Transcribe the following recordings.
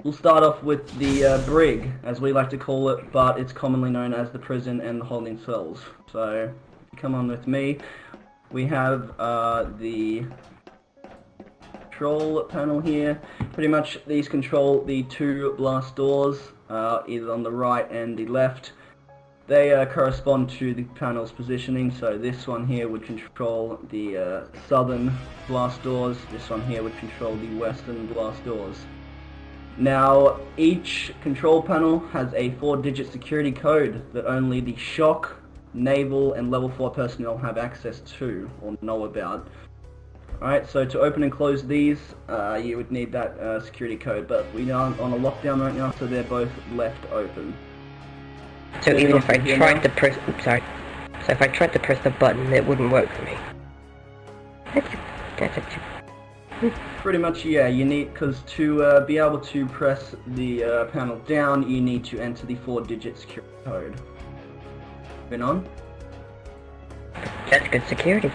We'll start off with the brig, as we like to call it, but it's commonly known as the prison and the holding cells. So, come on with me. We have the control panel here. Pretty much these control the two blast doors, either on the right and the left. They correspond to the panel's positioning, so this one here would control the southern blast doors, this one here would control the western blast doors. Now, each control panel has a 4-digit security code that only the shock, naval, and level 4 personnel have access to, or know about. Alright, so to open and close these, you would need that security code, but we aren't on a lockdown right now, so they're both left open. So even if I tried to press, so if I tried to press the button, it wouldn't work for me. That's it. Pretty much, yeah, you need, because to be able to press the panel down, you need to enter the 4-digit security code. Been on? That's good security.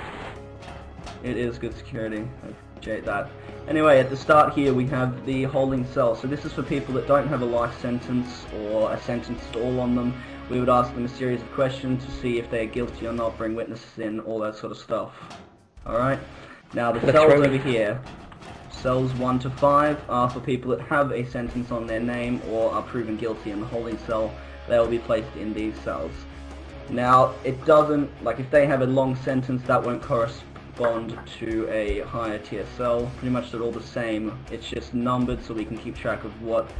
It is good security, I appreciate that. Anyway, at the start here we have the holding cell. So this is for people that don't have a life sentence or a sentence at all on them. We would ask them a series of questions to see if they're guilty or not, bring witnesses in, all that sort of stuff. Alright? Now the cells over here, cells 1 to 5, are for people that have a sentence on their name or are proven guilty in the holding cell. They will be placed in these cells. Now, it doesn't, like if they have a long sentence, that won't correspond to a higher tier cell. Pretty much they're all the same, it's just numbered so we can keep track of what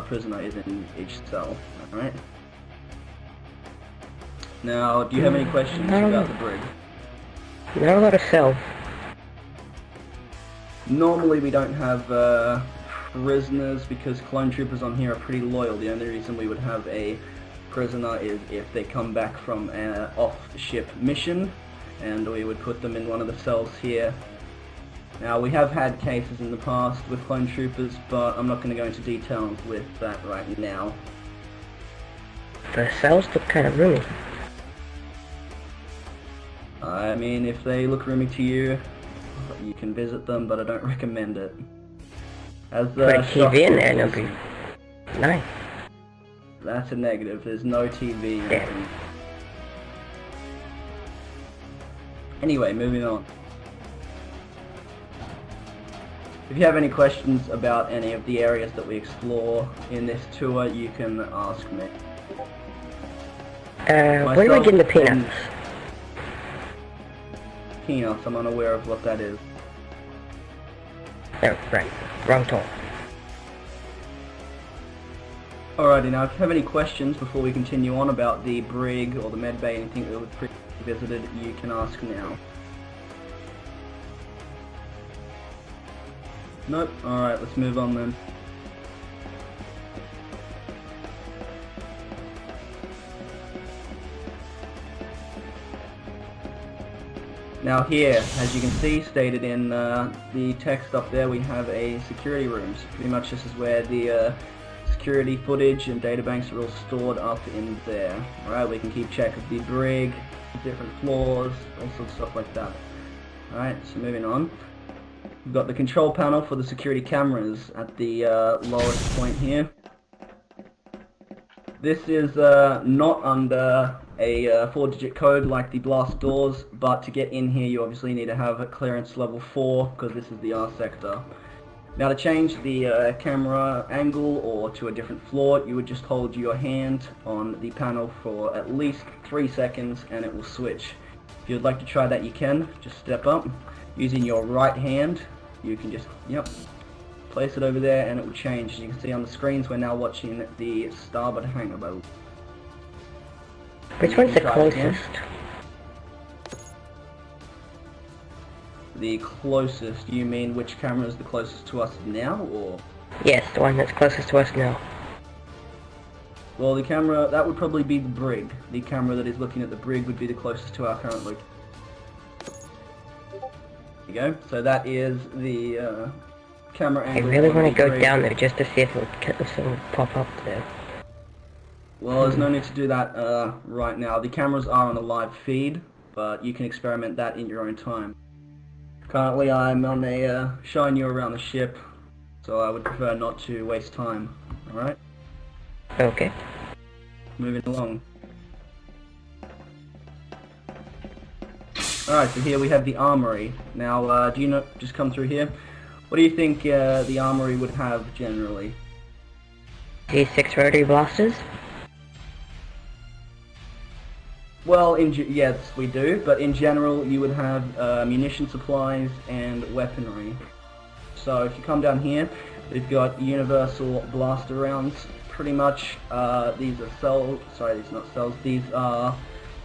prisoner is in each cell. Alright? Now, do you have any questions about the brig? Not a lot of cells. Normally we don't have prisoners because clone troopers on here are pretty loyal. The only reason we would have a prisoner is if they come back from an off-ship mission, and we would put them in one of the cells here. Now, we have had cases in the past with clone troopers, but I'm not going to go into details with that right now. The cells look kind of roomy. I mean, if they look roomy to you, you can visit them, but I don't recommend it. As Put a TV in there and it'll be nice. That's a negative, there's no TV. Yeah. Anyway, moving on. If you have any questions about any of the areas that we explore in this tour, you can ask me. Where do I get the peanuts? Peanuts, I'm unaware of what that is. Oh, right. Wrong tool. Alrighty, now if you have any questions before we continue on about the brig or the medbay, anything that we've visited, you can ask now. Nope, alright, let's move on then. Now here, as you can see, stated in the text up there, we have a security rooms. Pretty much this is where the security footage and databanks are all stored up in there. Alright, we can keep track of the brig, different floors, all sorts of stuff like that. Alright, so moving on. We've got the control panel for the security cameras at the lowest point here. This is not under a 4-digit code like the blast doors, but to get in here you obviously need to have a clearance level 4 because this is the R sector. Now to change the camera angle or to a different floor, you would just hold your hand on the panel for at least 3 seconds and it will switch. If you'd like to try that, you can. Just step up. Using your right hand, you can just, place it over there and it will change. As you can see on the screens, we're now watching the starboard hangar boat. Which one's the closest? The closest, you mean which camera is the closest to us now, or? Yes, the one that's closest to us now. Well, the camera, that would probably be the brig. The camera that is looking at the brig would be the closest to our current location. There you go. So that is the camera angle. I really want to go down there just to see if something will pop up there. Well, there's no need to do that right now. The cameras are on a live feed, but you can experiment that in your own time. Currently I'm on a showing you around the ship. So I would prefer not to waste time. Alright? Okay. Moving along. Alright, so here we have the Armory. Now, do you know, just come through here. What do you think the Armory would have generally? D6 rotary blasters? Well, yes, we do, but in general you would have munition supplies and weaponry. So if you come down here, we've got universal blaster rounds. Pretty much, these are cells. Sorry, these are not cells. These are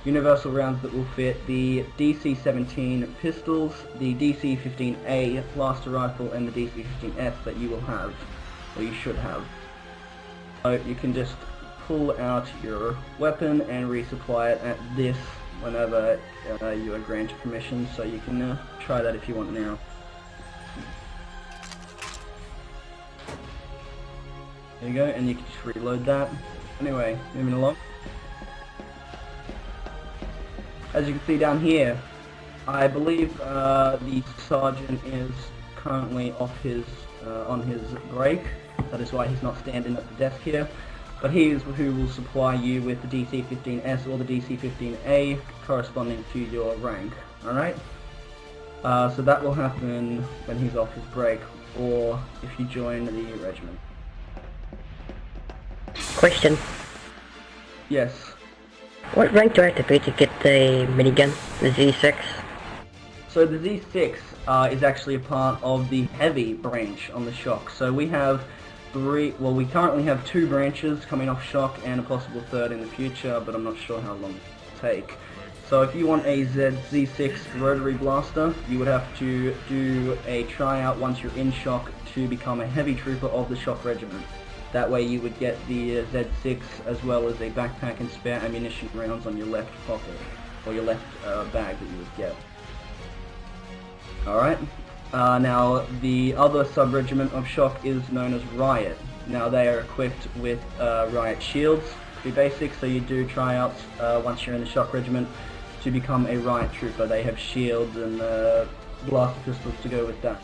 universal rounds that will fit the DC-17 pistols, the DC-15A blaster rifle, and the DC-15S that you will have, or you should have. So you can just pull out your weapon and resupply it at this whenever you are granted permission. So you can try that if you want now. There you go, and you can just reload that. Anyway, moving along. As you can see down here, I believe the sergeant is currently off his on his break. That is why he's not standing at the desk here. But he is who will supply you with the DC-15S or the DC-15A corresponding to your rank. Alright? So that will happen when he's off his break, or if you join the regiment. Question. Yes. What rank do I have to be to get the minigun, the Z6? So the Z6 is actually a part of the heavy branch on the shock. So we have we currently have 2 branches coming off shock and a possible third in the future, but I'm not sure how long it will take. So if you want a Z6 rotary blaster, you would have to do a tryout once you're in shock to become a heavy trooper of the shock regiment. That way you would get the Z6 as well as a backpack and spare ammunition rounds on your left pocket, or your left bag that you would get. Alright, now the other sub-regiment of shock is known as Riot. Now they are equipped with Riot shields, to be basic, so you do tryouts once you're in the shock regiment to become a Riot trooper. They have shields and blaster pistols to go with that.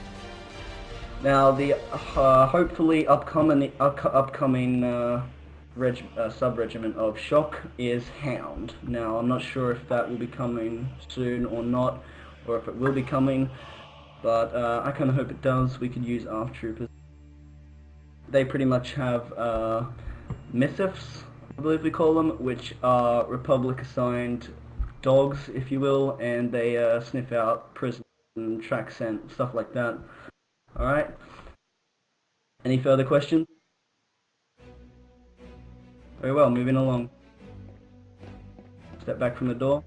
Now the hopefully upcoming sub-regiment of shock is Hound. Now I'm not sure if that will be coming soon or not, or if it will be coming, but I kind of hope it does. We could use ARF troopers. They pretty much have missives, I believe we call them, which are Republic assigned dogs, if you will, and they sniff out prisoners and track scent, stuff like that. Alright. Any further questions? Very well, moving along. Step back from the door.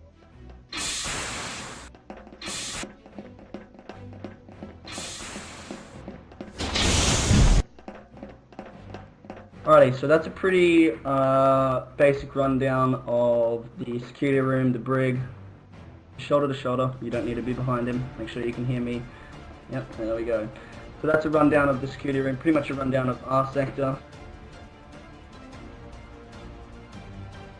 Alrighty, so that's a pretty basic rundown of the security room, the brig. Shoulder to shoulder, you don't need to be behind him. Make sure you can hear me. Yep, there we go. So that's a rundown of the security room, pretty much a rundown of our sector.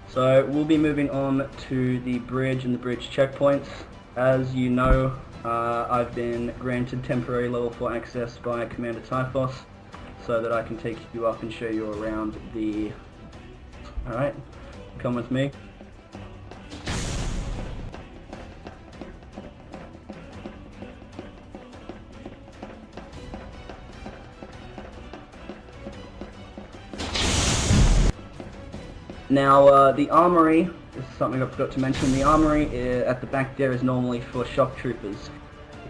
So we'll be moving on to the bridge and the bridge checkpoints. As you know, I've been granted temporary level 4 access by Commander Typhos, so that I can take you up and show you around the... Alright, come with me. Now, the Armory, this is something I forgot to mention, the Armory at the back there is normally for shock troopers.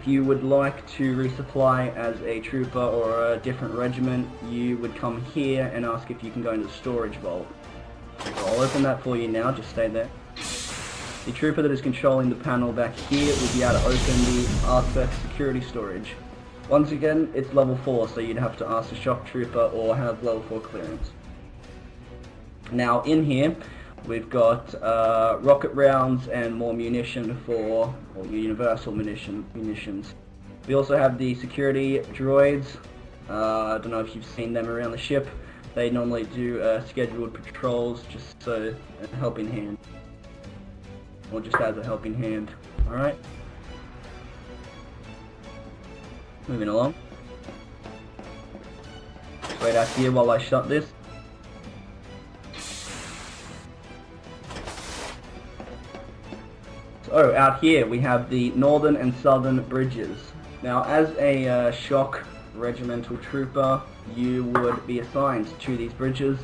If you would like to resupply as a trooper or a different regiment, you would come here and ask if you can go into the storage vault. I'll open that for you now, just stay there. The trooper that is controlling the panel back here will be able to open the RSEC security storage. Once again, it's level 4, so you'd have to ask a shock trooper or have level 4 clearance. Now in here, we've got rocket rounds and more munition for, or universal munitions. We also have the security droids. I don't know if you've seen them around the ship. They normally do scheduled patrols just so a helping hand, or just as a helping hand. Alright. Moving along. Wait out here while I shut this. So out here we have the northern and southern bridges. Now as a shock regimental trooper, you would be assigned to these bridges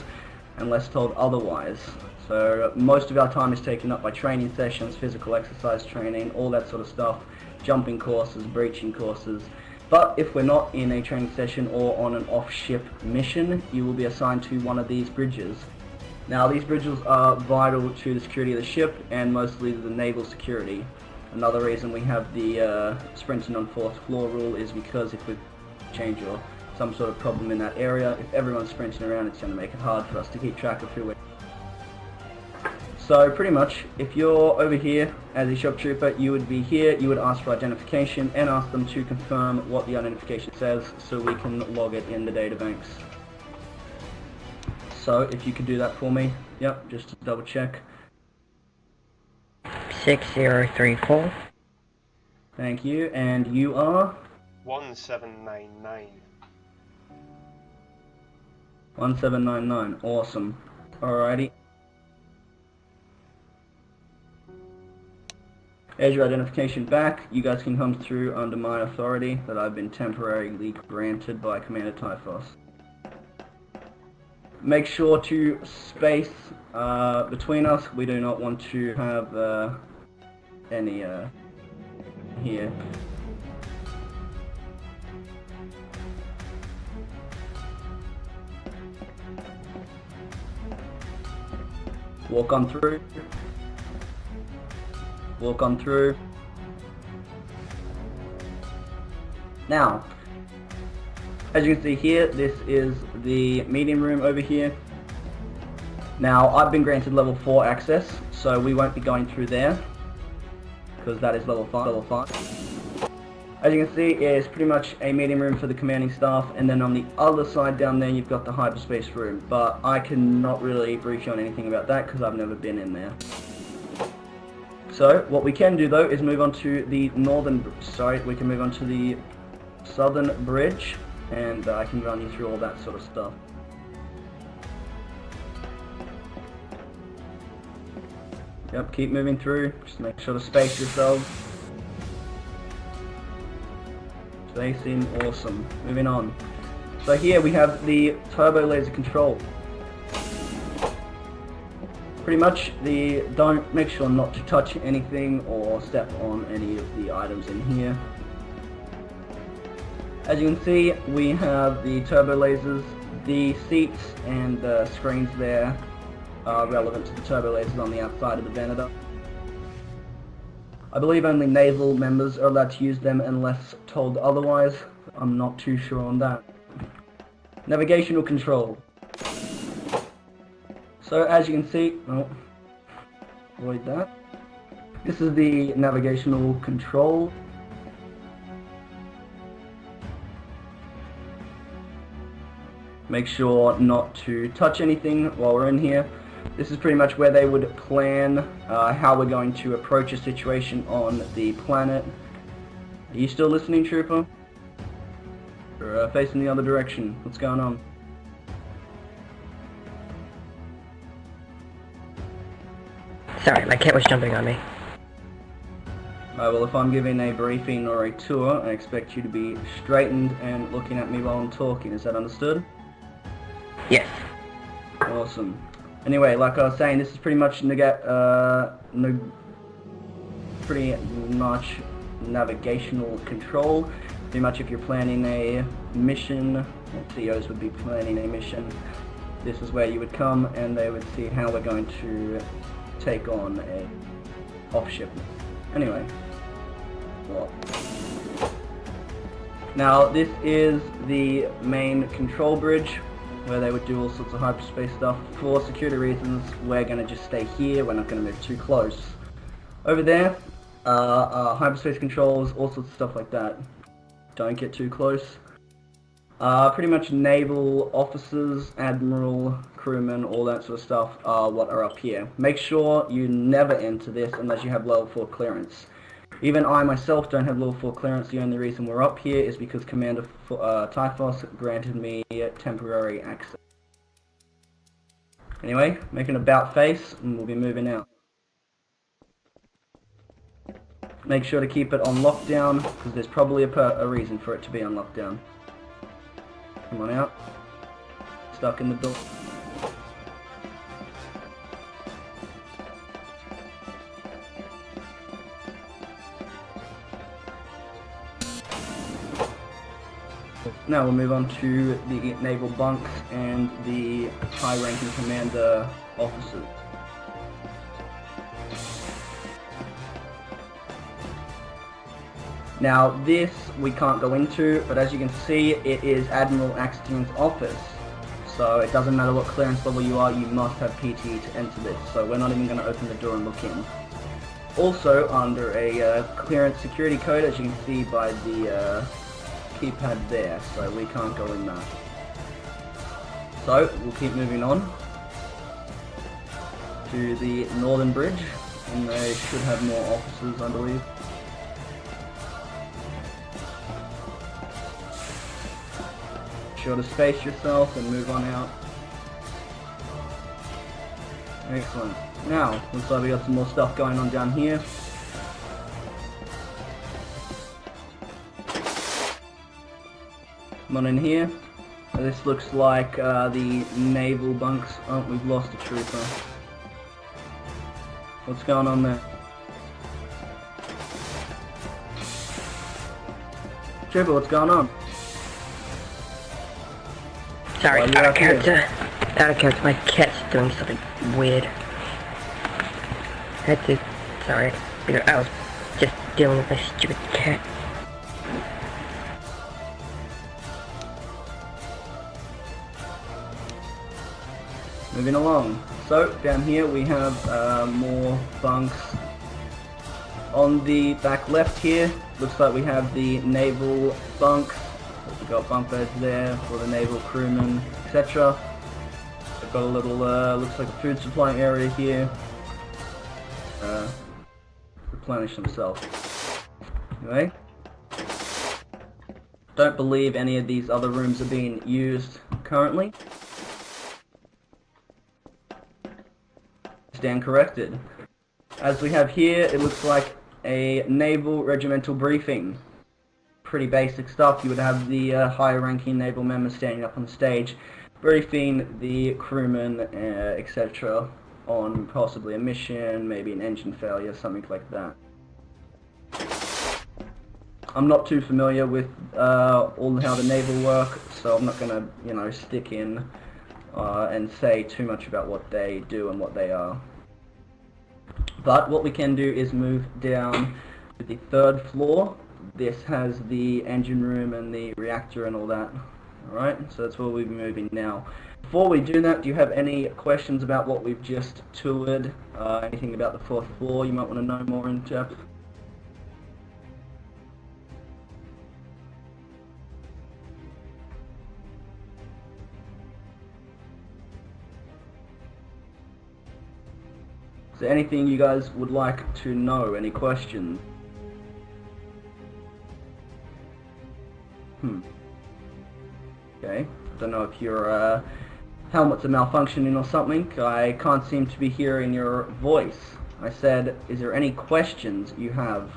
unless told otherwise. So most of our time is taken up by training sessions, physical exercise training, all that sort of stuff, jumping courses, breaching courses. But if we're not in a training session or on an off-ship mission, you will be assigned to one of these bridges. Now these bridges are vital to the security of the ship and mostly the naval security. Another reason we have the sprinting on 4th floor rule is because if we change or some sort of problem in that area, if everyone's sprinting around, it's going to make it hard for us to keep track of who we're. So pretty much, if you're over here as a shock trooper, you would be here, you would ask for identification and ask them to confirm what the identification says so we can log it in the databanks. So if you could do that for me, yep, just to double check. 6034. Thank you, and you are? 1799. 1799, awesome. Alrighty. As your identification back, you guys can come through under my authority that I've been temporarily granted by Commander Typhos. Make sure to space between us. We do not want to have any here. Walk on through. Walk on through. Now, as you can see here, this is the meeting room over here. Now, I've been granted level 4 access, so we won't be going through there, because that is level 5. As you can see, it's pretty much a meeting room for the commanding staff, and then on the other side down there, you've got the hyperspace room, but I cannot really brief you on anything about that, because I've never been in there. So, what we can do though, is move on to the we can move on to the southern bridge, and I can run you through all that sort of stuff. Yep, keep moving through, just make sure to space yourselves. Spacing, awesome. Moving on. So here we have the turbo laser control. Pretty much, make sure not to touch anything or step on any of the items in here. As you can see, we have the turbo lasers. The seats and the screens there are relevant to the turbo lasers on the outside of the Venator. I believe only Naval members are allowed to use them unless told otherwise. I'm not too sure on that. Navigational Control. So as you can see, avoid that. This is the Navigational Control. Make sure not to touch anything while we're in here. This is pretty much where they would plan how we're going to approach a situation on the planet. Are you still listening, Trooper? Or facing the other direction? What's going on? Sorry, my cat was jumping on me. Well, if I'm giving a briefing or a tour, I expect you to be straightened and looking at me while I'm talking. Is that understood? Yes. Awesome. Anyway, like I was saying, this is pretty much pretty much navigational control. Pretty much if you're planning a mission, CEOs would be planning a mission, this is where you would come and they would see how we're going to take on a off-ship. Anyway. Well. Now this is the main control bridge where they would do all sorts of hyperspace stuff. For security reasons, we're going to just stay here, we're not going to move too close. Over there, hyperspace controls, all sorts of stuff like that. Don't get too close. Pretty much naval officers, admiral, crewmen, all that sort of stuff are what are up here. Make sure you never enter this unless you have level 4 clearance. Even I myself don't have level 4 clearance. The only reason we're up here is because Commander Typhos granted me temporary access. Anyway, make an about face and we'll be moving out. Make sure to keep it on lockdown because there's probably a reason for it to be on lockdown. Come on out. Stuck in the door. Now we'll move on to the Naval Bunks and the high-ranking commander officers. Now this we can't go into, but as you can see it is Admiral Axtion's office. So it doesn't matter what clearance level you are, you must have PTE to enter this. So we're not even going to open the door and look in. Also under a clearance security code, as you can see by the keypad there, so we can't go in that. So we'll keep moving on to the northern bridge, and they should have more officers, I believe. Sure to space yourself and move on out. Excellent. Now, looks like we got some more stuff going on down here. Come on in here. This looks like the Naval Bunks. Oh, we've lost a trooper. What's going on there? Trooper, what's going on? Sorry, out of character. Out of character, my cat's doing something weird. Sorry, I was just dealing with my stupid cat. Moving along. So, down here we have more bunks. On the back left here, looks like we have the Naval Bunks. We've got bunk beds there for the naval crewmen, etc. We've got a little, looks like a food supply area here. Replenish themselves. Anyway. Don't believe any of these other rooms are being used currently. Stand corrected. As we have here, it looks like a Naval Regimental Briefing. Pretty basic stuff. You would have the higher ranking naval members standing up on the stage, briefing the crewmen, etc. on possibly a mission, maybe an engine failure, something like that. I'm not too familiar with all how the naval work, so I'm not going to, stick in and say too much about what they do and what they are. But what we can do is move down to the 3rd floor. This has the engine room and the reactor and all that. Alright, so that's where we'll be moving now. Before we do that, do you have any questions about what we've just toured? Anything about the 4th floor you might want to know more in depth? Is there anything you guys would like to know? Any questions? Okay, I don't know if your helmets are malfunctioning or something. I can't seem to be hearing your voice. I said, is there any questions you have?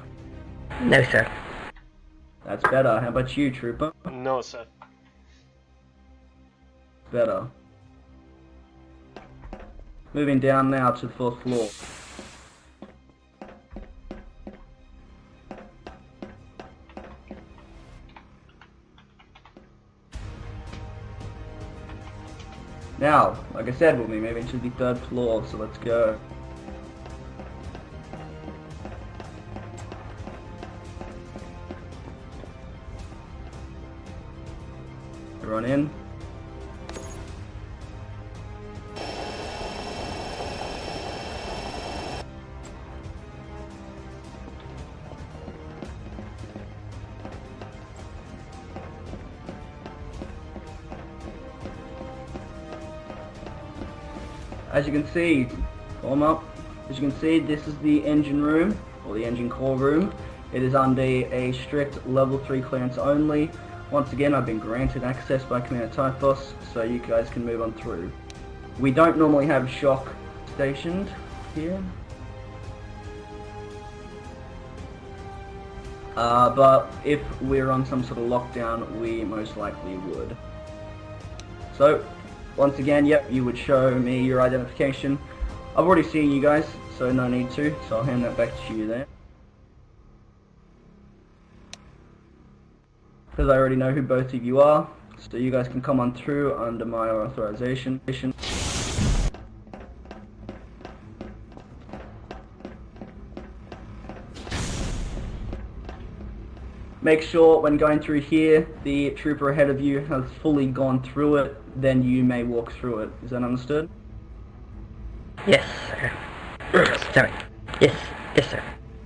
No, sir. That's better. How about you, Trooper? No, sir. Better. Moving down now to the 4th floor. Now, like I said, we'll be moving to the 3rd floor, so let's go. Everyone in. As you can see, warm up. As you can see, this is the engine room, or the engine core room. It is under a strict level 3 clearance only. Once again, I've been granted access by Commander Typhos, so you guys can move on through. We don't normally have shock stationed here. But if we're on some sort of lockdown, we most likely would. So, once again, yep, you would show me your identification. I've already seen you guys, so no need to, so I'll hand that back to you there. Because I already know who both of you are, so you guys can come on through under my authorization. Make sure when going through here, the trooper ahead of you has fully gone through it, then you may walk through it. Is that understood? Yes, sir. Sorry. Yes, sir.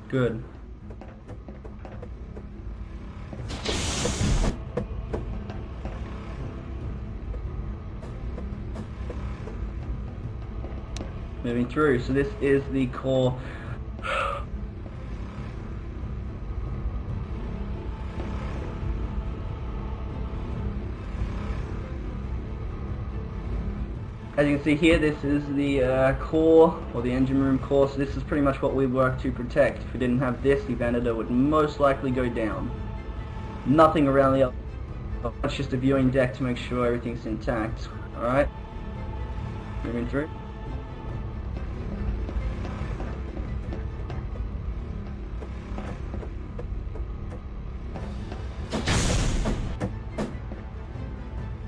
Good. Moving through, so this is the core. As you can see here, this is the core, or the engine room core, so this is pretty much what we work to protect. If we didn't have this, the Venator would most likely go down. Nothing around the other. It's just a viewing deck to make sure everything's intact. Alright? Moving through.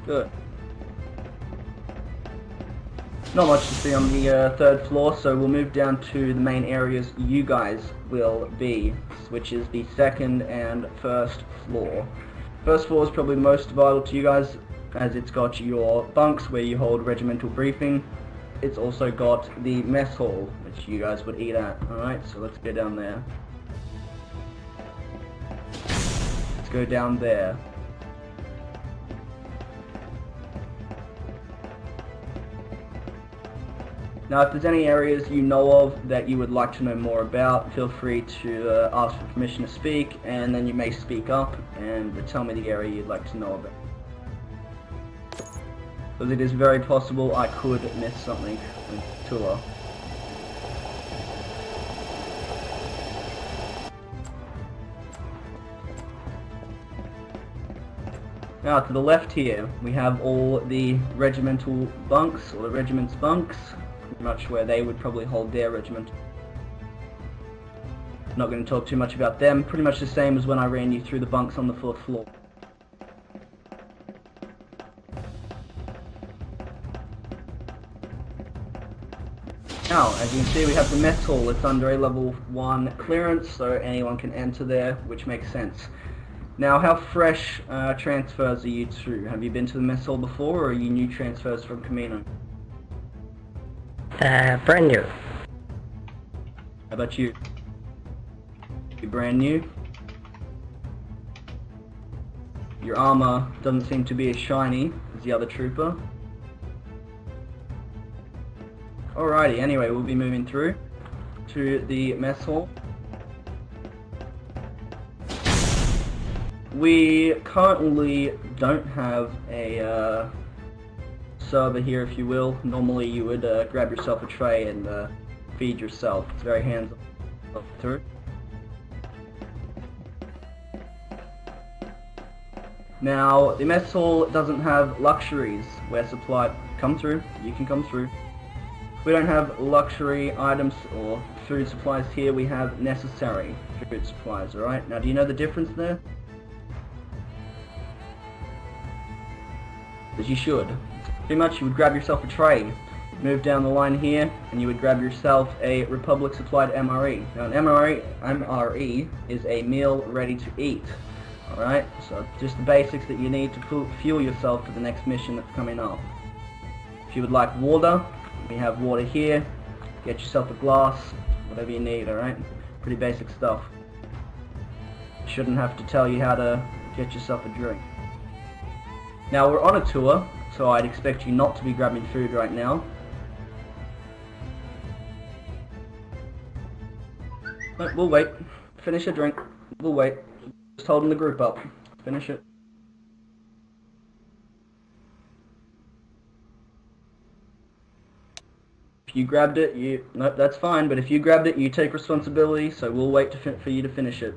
Good. Not much to see on the third floor, so we'll move down to the main areas you guys will be, which is the second and first floor. First floor is probably most vital to you guys, as it's got your bunks where you hold Regimental Briefing. It's also got the mess hall, which you guys would eat at. Alright, so let's go down there. Let's go down there. Now, if there's any areas you know of that you would like to know more about, feel free to ask for permission to speak, and then you may speak up and tell me the area you'd like to know about. Because it is very possible I could miss something with tour. Now, to the left here, we have all the regimental bunks, or the regiment's bunks. Pretty much where they would probably hold their regiment. Not going to talk too much about them. Pretty much the same as when I ran you through the bunks on the 4th floor. Now, as you can see, we have the mess hall. It's under a level 1 clearance, so anyone can enter there, which makes sense. Now, how fresh transfers are you to? Have you been to the mess hall before, or are you new transfers from Camino? Brand new. How about you? You brand new? Your armor doesn't seem to be as shiny as the other trooper. Alrighty, anyway, we'll be moving through to the mess hall. We currently don't have a server here, if you will. Normally you would grab yourself a tray and feed yourself. It's very hands-on through. Now, the mess hall doesn't have luxuries where supply come through. You can come through. We don't have luxury items or food supplies here. We have necessary food supplies, alright? Now, do you know the difference there? As you should. Pretty much you would grab yourself a tray, move down the line here, and you would grab yourself a Republic supplied MRE. Now an MRE is a meal ready to eat. Alright, so just the basics that you need to fuel yourself for the next mission that's coming up. If you would like water, we have water here. Get yourself a glass, whatever you need, alright? Pretty basic stuff. Shouldn't have to tell you how to get yourself a drink. Now we're on a tour, so I'd expect you not to be grabbing food right now. But we'll wait. Finish your drink. We'll wait. Just holding the group up. Finish it. If you grabbed it, you... Nope, that's fine, but if you grabbed it, you take responsibility, so we'll wait for you to finish it.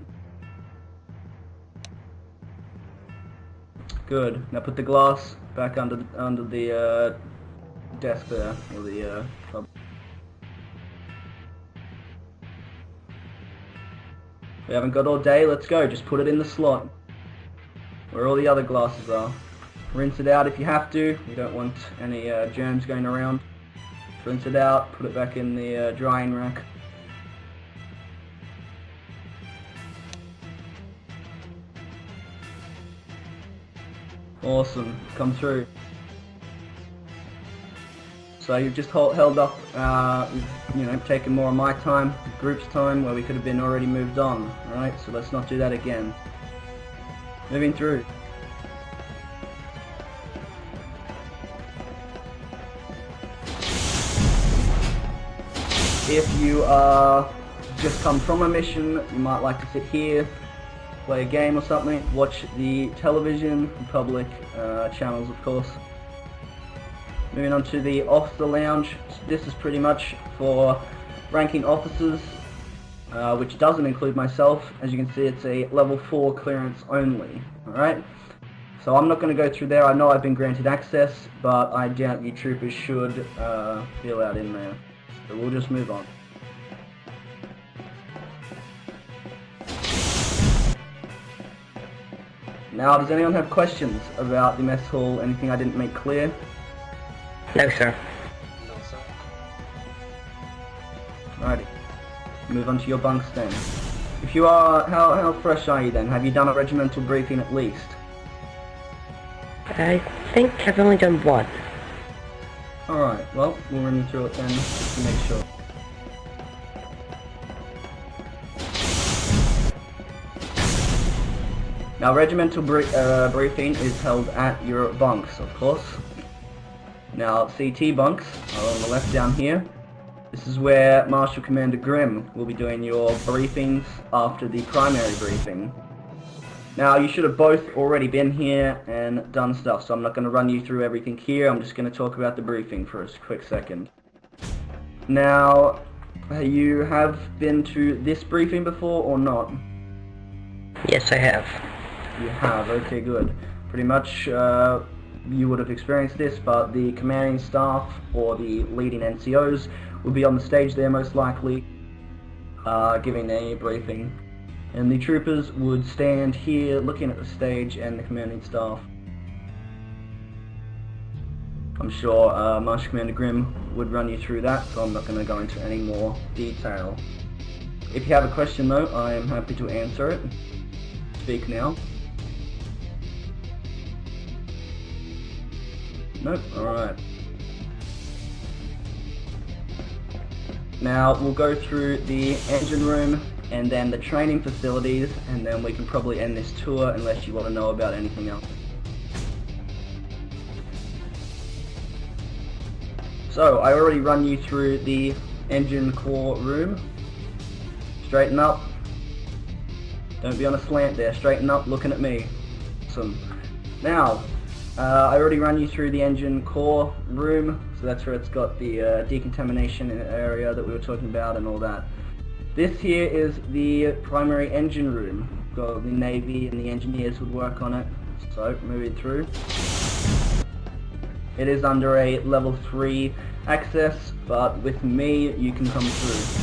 Good. Now put the glass back under the desk there, or the cupboard. We haven't got all day, let's go. Just put it in the slot where all the other glasses are. Rinse it out if you have to. You don't want any germs going around. Rinse it out, put it back in the drying rack. Awesome, come through. So you've just held up, you know, taken more of my time, the group's time, where we could have been already moved on. Alright, so let's not do that again. Moving through. If you just come from a mission, you might like to sit here, play a game or something, watch the television, public channels of course. Moving on to the officer lounge. This is pretty much for ranking officers, which doesn't include myself. As you can see, it's a level 4 clearance only. Alright, so I'm not going to go through there. I know I've been granted access, but I doubt you troopers should be allowed in there. So we'll just move on. Now, does anyone have questions about the mess hall? Anything I didn't make clear? No, sir. No, sir. Alrighty. Move on to your bunks then. If you are, how fresh are you then? Have you done a regimental briefing at least? I think I've only done one. Alright, well, we'll run you through it then, just to make sure. Now, regimental briefing is held at your bunks, of course. Now, CT bunks are on the left down here. This is where Marshal Commander Grimm will be doing your briefings after the primary briefing. Now, you should have both already been here and done stuff, so I'm not going to run you through everything here. I'm just going to talk about the briefing for a quick second. Now, you have been to this briefing before or not? Yes, I have. You have, okay, good. Pretty much you would have experienced this, but the commanding staff or the leading NCOs will be on the stage there most likely, giving a briefing. And the troopers would stand here looking at the stage and the commanding staff. I'm sure Marshal Commander Grimm would run you through that, so I'm not going to go into any more detail. If you have a question though, I am happy to answer it. Speak now. Nope, alright. Now we'll go through the engine room and then the training facilities, and then we can probably end this tour unless you want to know about anything else. So, I already run you through the engine core room. Straighten up. Don't be on a slant there, straighten up, looking at me. Awesome. Now, I already ran you through the engine core room, so that's where it's got the decontamination area that we were talking about and all that. This here is the primary engine room. Got the Navy and the engineers would work on it. So, moving through. It is under a level 3 access, but with me, you can come through.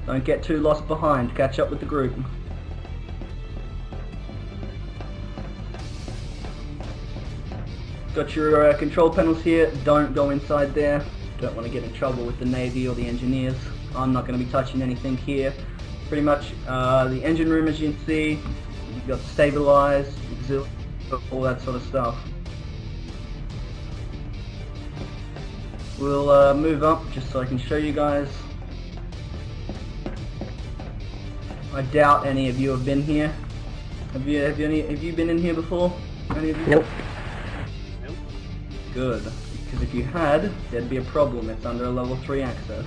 Don't get too lost behind, catch up with the group. Got your control panels here, don't go inside there. Don't want to get in trouble with the Navy or the engineers. I'm not going to be touching anything here. Pretty much the engine room, as you can see, you've got stabilized, auxiliary, all that sort of stuff. We'll move up just so I can show you guys. I doubt any of you have been here. Have you been in here before? Any of you? Nope. Good, because if you had, there'd be a problem. It's under a level 3 access.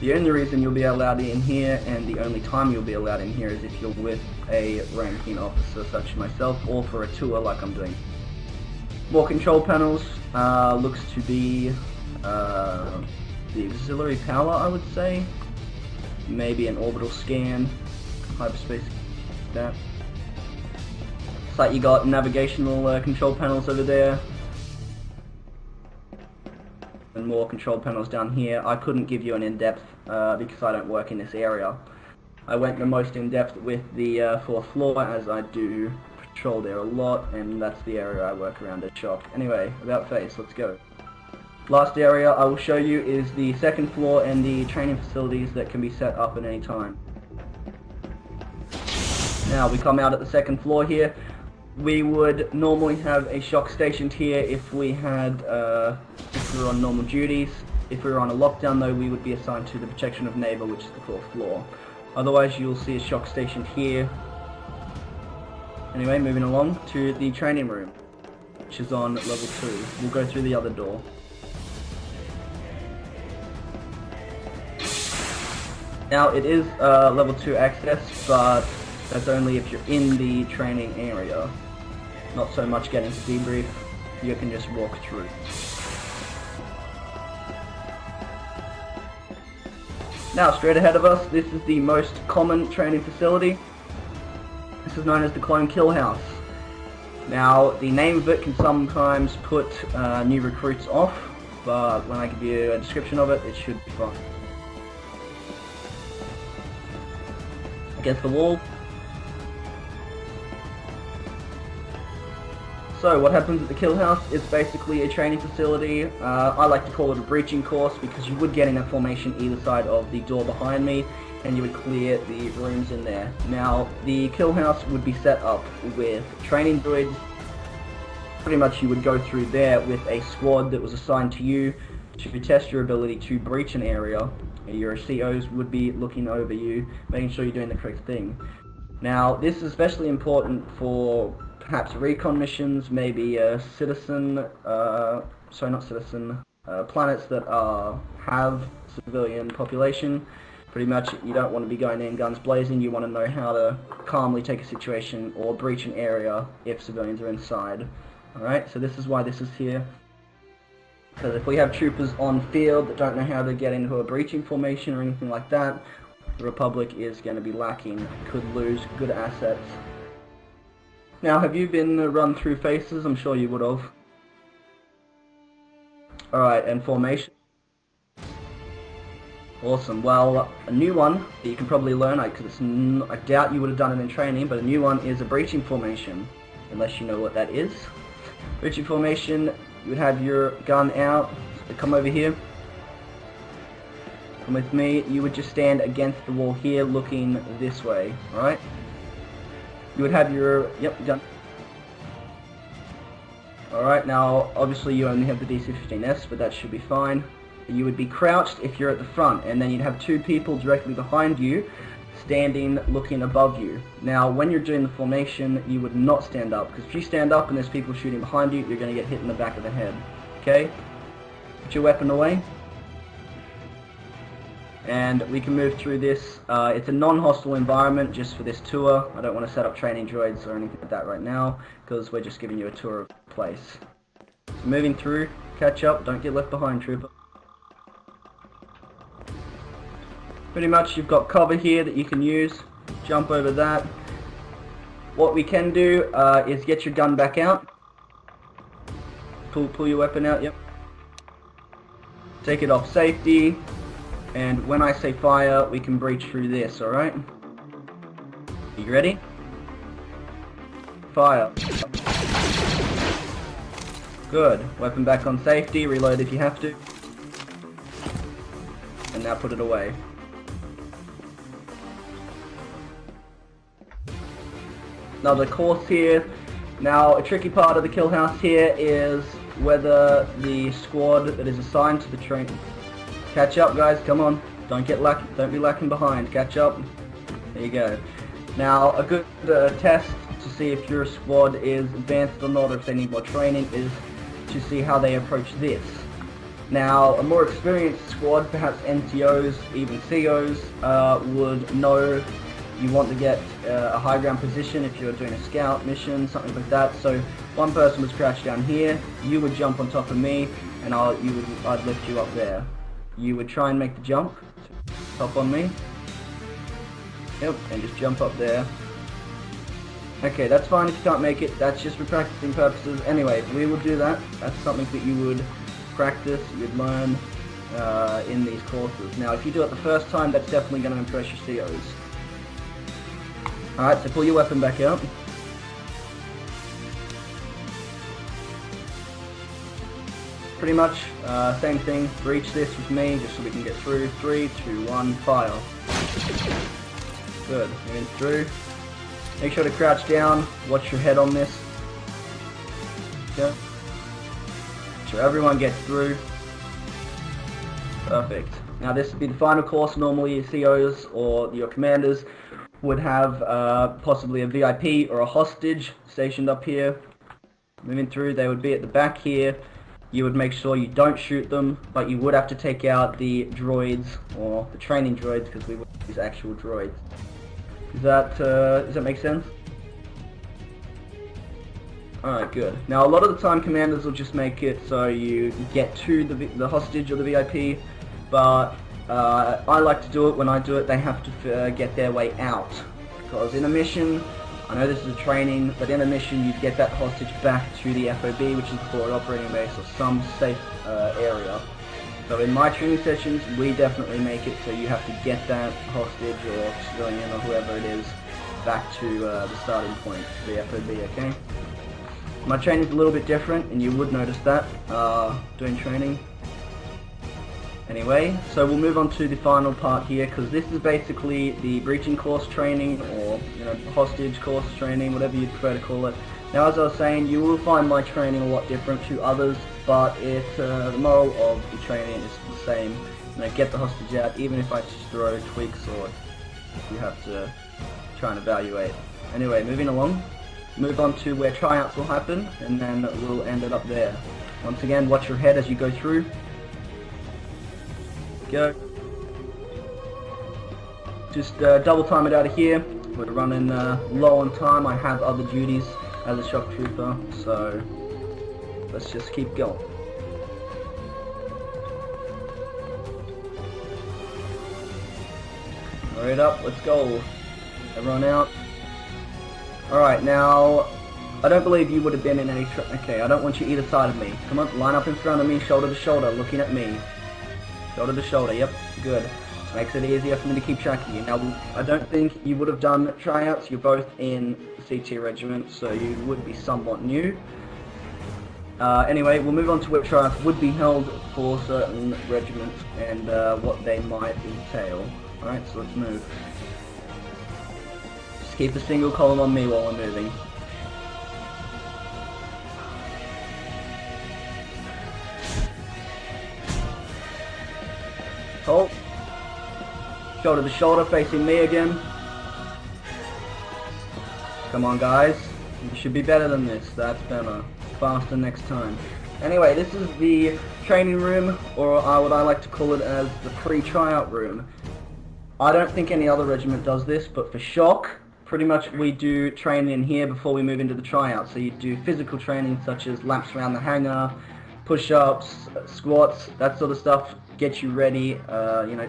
The only reason you'll be allowed in here, and the only time you'll be allowed in here, is if you're with a ranking officer such as myself, or for a tour like I'm doing. More control panels. Looks to be the auxiliary power, I would say. Maybe an orbital scan, hyperspace, that. It's like you got navigational control panels over there. And more control panels down here. I couldn't give you an in-depth because I don't work in this area. I went the most in-depth with the 4th floor, as I do patrol there a lot, and that's the area I work around at shop. Anyway, about face, let's go. Last area I will show you is the 2nd floor and the training facilities that can be set up at any time. Now we come out at the 2nd floor here. We would normally have a shock stationed here if we had, if we were on normal duties. If we were on a lockdown though, we would be assigned to the protection of Naval, which is the 4th floor. Otherwise you'll see a shock stationed here. Anyway, moving along to the training room, which is on level 2. We'll go through the other door. Now it is level 2 access, but that's only if you're in the training area. Not so much getting to debrief, you can just walk through. Now straight ahead of us, this is the most common training facility. This is known as the Clone Kill House. Now the name of it can sometimes put new recruits off, but when I give you a description of it, it should be fine. Against the wall. So what happens at the Kill House is basically a training facility. I like to call it a breaching course because you would get in a formation either side of the door behind me and you would clear the rooms in there. Now the Kill House would be set up with training droids. Pretty much you would go through there with a squad that was assigned to you to test your ability to breach an area. Your COs would be looking over you, making sure you're doing the correct thing. Now this is especially important for perhaps recon missions, maybe citizen, planets that have civilian population. Pretty much you don't want to be going in guns blazing, you want to know how to calmly take a situation or breach an area if civilians are inside. Alright, so this is why this is here. Because if we have troopers on field that don't know how to get into a breaching formation or anything like that, the Republic is going to be lacking, could lose good assets. Now, have you been run through faces? I'm sure you would have. Alright, and formation. Awesome. Well, a new one that you can probably learn, because I doubt you would have done it in training, but a new one is a breaching formation, unless you know what that is. Breaching formation, you would have your gun out. So come over here. Come with me. You would just stand against the wall here, looking this way. Alright? You would have your... Yep, done. Alright, now obviously you only have the DC-15S, but that should be fine. You would be crouched if you're at the front, and then you'd have two people directly behind you, standing looking above you. Now when you're doing the formation, you would not stand up, because if you stand up and there's people shooting behind you, you're going to get hit in the back of the head. Okay? Put your weapon away. And we can move through this. It's a non-hostile environment just for this tour. I don't want to set up training droids or anything like that right now, because we're just giving you a tour of the place. So moving through, catch up, don't get left behind, trooper. Pretty much you've got cover here that you can use. Jump over that. What we can do is get your gun back out. Pull your weapon out, yep. Take it off safety. And when I say fire, we can breach through this, alright? You ready? Fire. Good. Weapon back on safety, reload if you have to. And now put it away. Another course here. Now, a tricky part of the kill house here is whether the squad that is assigned to the training... Catch up, guys, come on. Don't be lacking behind. Catch up. There you go. Now, a good test to see if your squad is advanced or not, or if they need more training, is to see how they approach this. Now, a more experienced squad, perhaps NTOs, even COs, would know you want to get a high ground position if you're doing a scout mission, something like that. So one person would crouch down here, you would jump on top of me, and I'd lift you up there. You would try and make the jump, top on me. Yep, and just jump up there. Okay, that's fine if you can't make it, that's just for practicing purposes. Anyway, we will do that. That's something that you would practice, you'd learn in these courses. Now, if you do it the first time, that's definitely going to impress your COs. Alright, so pull your weapon back out. Pretty much, same thing, breach this with me, just so we can get through. 3, 2, 1, fire. Good, moving through. Make sure to crouch down, watch your head on this. Okay. Make sure everyone gets through. Perfect. Now this would be the final course. Normally your COs or your commanders would have possibly a VIP or a hostage stationed up here. Moving through, they would be at the back here. You would make sure you don't shoot them, but you would have to take out the droids, or the training droids, because we would use actual droids. Does that make sense? Alright, good. Now a lot of the time commanders will just make it so you get to the hostage or the VIP, but I like to do it. When I do it, they have to get their way out, because in a mission, I know this is a training, but in a mission you get that hostage back to the FOB, which is the forward operating base, or some safe area. So in my training sessions, we definitely make it so you have to get that hostage or civilian or whoever it is back to the starting point, the FOB, okay? My training's a little bit different, and you would notice that doing training. Anyway, so we'll move on to the final part here, because this is basically the breaching course training, or hostage course training, whatever you prefer to call it. Now, as I was saying, you will find my training a lot different to others, but the moral of the training is the same. Get the hostage out, even if I just throw tweaks, or you have to try and evaluate. Anyway, moving along. Move on to where tryouts will happen, and then we'll end it up there. Once again, watch your head as you go through. Go. Just double time it out of here. We're running low on time. I have other duties as a shock trooper, so let's just keep going. Alright up, let's go. Everyone out. Alright, now, I don't believe you would have been in any okay, I don't want you either side of me. Come on, line up in front of me, shoulder to shoulder, looking at me. Shoulder to shoulder, yep, good. This makes it easier for me to keep track of you. Now, I don't think you would have done tryouts. You're both in CT regiment, so you would be somewhat new. Anyway, we'll move on to where tryouts would be held for certain regiments and what they might entail. Alright, so let's move. Just keep a single column on me while I'm moving. Hold. Shoulder to shoulder, facing me again. Come on, guys. You should be better than this. That's better. Faster next time. Anyway, this is the training room, or what I like to call it as the pre-tryout room. I don't think any other regiment does this, but for shock, pretty much we do training in here before we move into the tryout. So you do physical training such as laps around the hangar, push-ups, squats, that sort of stuff. Get you ready,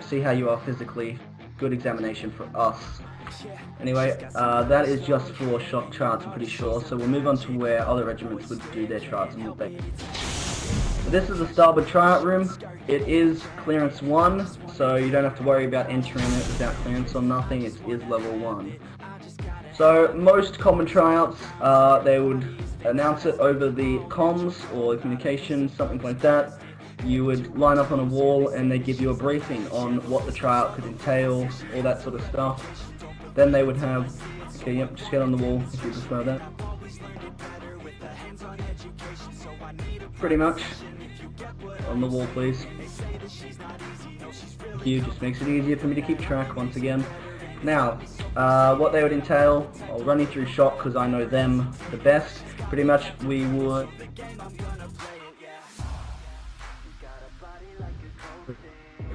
see how you are physically. Good examination for us. Anyway, that is just for shock tryouts, I'm pretty sure. So we'll move on to where other regiments would do their tryouts and what they. So this is the Starboard tryout room. It is clearance 1, so you don't have to worry about entering it without clearance or nothing. It is level 1. So most common tryouts, they would announce it over the comms or communication, something like that. You would line up on a wall and they give you a briefing on what the tryout could entail, all that sort of stuff. Then they would have, okay, yep, just get on the wall if you prefer that. Pretty much. On the wall, please. Thank you, just makes it easier for me to keep track once again. Now, what they would entail, I'll run you through shock because I know them the best. Pretty much we would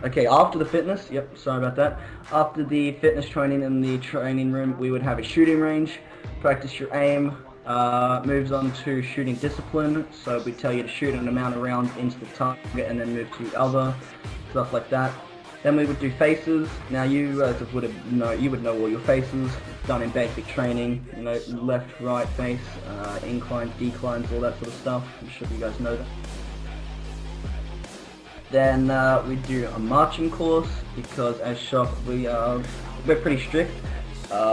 Okay, after the fitness, yep, sorry about that. After the fitness training in the training room, we would have a shooting range, practice your aim, moves on to shooting discipline, so we tell you to shoot an amount of rounds into the target and then move to the other, stuff like that. Then we would do faces. Now you would know all your faces, done in basic training, you know, left, right face, inclines, declines, all that sort of stuff. I'm sure you guys know that. Then we do a marching course, because as SHOP we're pretty strict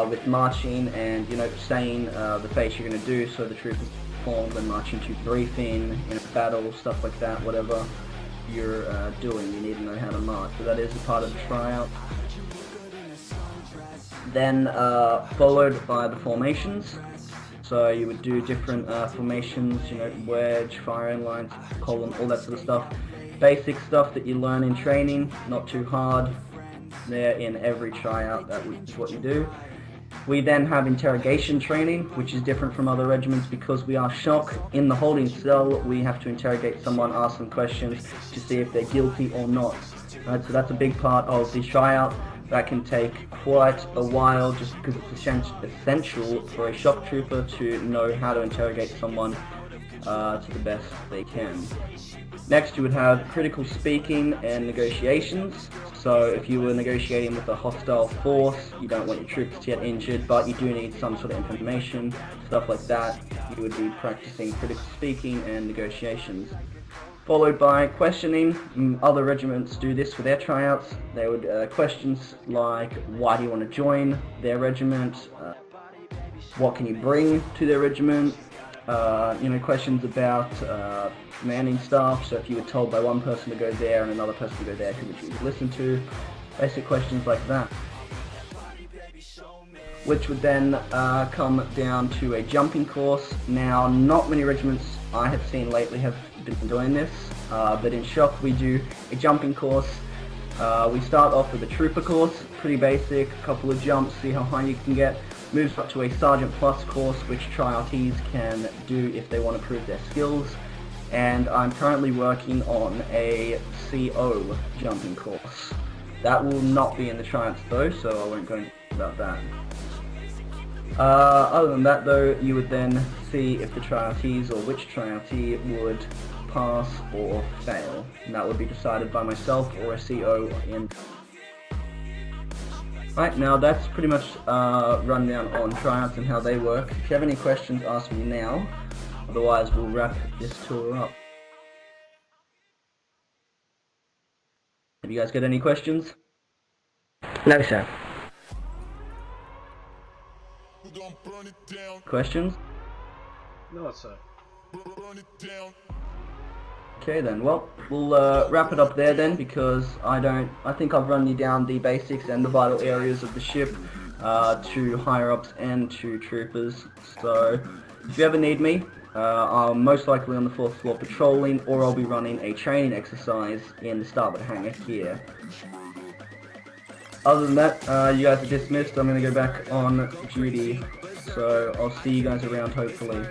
with marching and, you know, saying the face you're going to do, so the troopers perform when marching to briefing, in a battle, stuff like that, whatever you're doing, you need to know how to march. So that is a part of the tryout. Then followed by the formations. So you would do different formations, you know, wedge, firing lines, column, all that sort of stuff. Basic stuff that you learn in training, not too hard. They're in every tryout, that is what you do. We then have interrogation training, which is different from other regiments because we are SHOC. In the holding cell, we have to interrogate someone, ask them questions to see if they're guilty or not. Right, so that's a big part of the tryout. That can take quite a while just because it's essential for a SHOC trooper to know how to interrogate someone to the best they can. Next, you would have critical speaking and negotiations. So if you were negotiating with a hostile force, you don't want your troops to get injured, but you do need some sort of information, stuff like that. You would be practicing critical speaking and negotiations. Followed by questioning. Other regiments do this for their tryouts. They would questions like, why do you want to join their regiment? What can you bring to their regiment? You know, questions about commanding staff. So if you were told by one person to go there and another person to go there, who would you listen to? Basic questions like that. Which would then come down to a jumping course. Now, not many regiments I have seen lately have been doing this, but in SHOC we do a jumping course. We start off with a trooper course, pretty basic, a couple of jumps, see how high you can get. Moves up to a Sergeant Plus course, which tryoutees can do if they want to prove their skills. And I'm currently working on a CO jumping course. That will not be in the tryouts though, so I won't go about that. Other than that though, you would then see if the tryoutees or which tryoutee would pass or fail. And that would be decided by myself or a CO in. Right, now that's pretty much rundown on tryouts and how they work. If you have any questions, ask me now. Otherwise, we'll wrap this tour up. Have you guys got any questions? No, sir. Questions? No, sir. Okay then, well, we'll wrap it up there then, because I think I've run you down the basics and the vital areas of the ship to higher ups and to troopers. So if you ever need me, I'm most likely on the 4th floor patrolling, or I'll be running a training exercise in the starboard hangar here. Other than that, you guys are dismissed. I'm going to go back on duty, so I'll see you guys around hopefully.